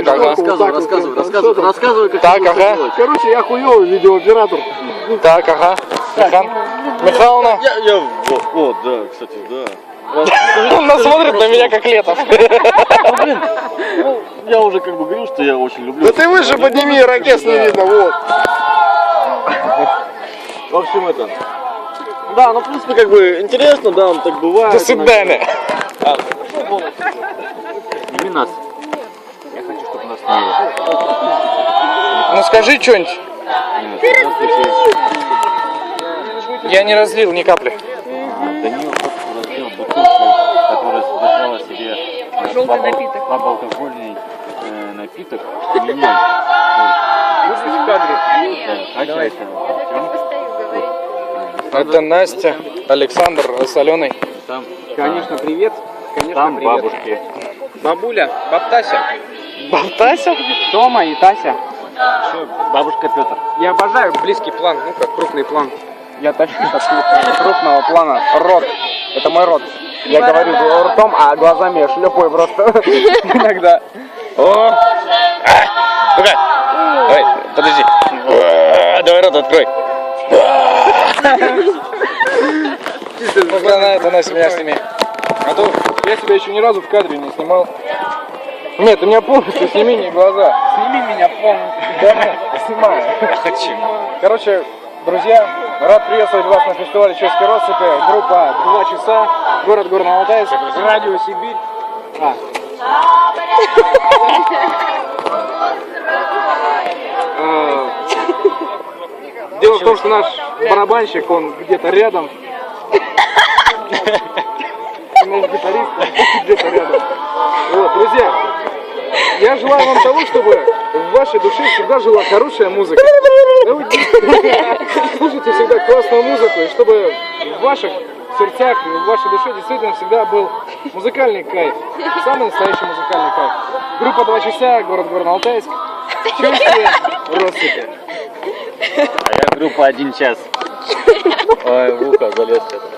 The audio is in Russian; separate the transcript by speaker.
Speaker 1: Так, ага.
Speaker 2: Рассказывай, как
Speaker 1: Так, ага.
Speaker 2: Короче, я хуёвый видеооператор.
Speaker 1: Так, ага. Михайловна.
Speaker 2: Вот, да, кстати, да.
Speaker 1: Она смотрит на меня как Летов.
Speaker 2: Ну, блин, ну, я уже как бы говорил, что я очень люблю.
Speaker 1: Да ты выше подними, ракет не видно, вот.
Speaker 2: В общем, это... Да, ну, в принципе, как бы интересно, да, он так бывает.
Speaker 1: До свидания.
Speaker 2: Сними нас. Я хочу, чтобы нас снимали.
Speaker 1: Ну скажи что-нибудь. Я не разлил ни капли.
Speaker 2: Данил разлил бутылку, которая содержала в себе слабоалкогольный напиток.
Speaker 3: Вызвать в кадре.
Speaker 1: Это Настя, Александр с Аленой.
Speaker 3: Конечно, привет. Конечно,
Speaker 2: Там
Speaker 3: привет.
Speaker 2: бабушки.
Speaker 3: Бабуля, бабтася.
Speaker 1: Бабтася?
Speaker 3: Тома и Тася.
Speaker 2: Бабушка Петр.
Speaker 3: Я обожаю близкий план, ну как крупный план. Я тащу такого крупного плана. Рот. Это мой рот. Я говорю ртом, а глазами я шлепаю просто. Иногда.
Speaker 1: О! Ну-ка! Давай, подожди. Давай рот открой. Ну-ка, на это, Настя, меня сними.
Speaker 3: А то я себя еще ни разу в кадре не снимал. Нет, ты меня полностью сними, не глаза. Сними меня полностью. Да, снимаю.
Speaker 1: Хочу.
Speaker 3: Короче, друзья, рад приветствовать вас на фестивале Чешской Россыпи. Группа 2 часа, город Горно-Алтайск, радио Сибирь. Дело в том, что наш барабанщик, он где-то рядом. Наш гитарист где-то рядом. Вот, друзья, я желаю вам того, чтобы в вашей душе всегда жила хорошая музыка. Слушайте всегда классную музыку, и чтобы в ваших сердцах, в вашей душе действительно всегда был музыкальный кайф. Самый настоящий музыкальный кайф. Группа 2 часа, город Горно-Алтайск. Чешские Россыпи.
Speaker 2: А я группа 1 час. Ой, в ухо залез что-то.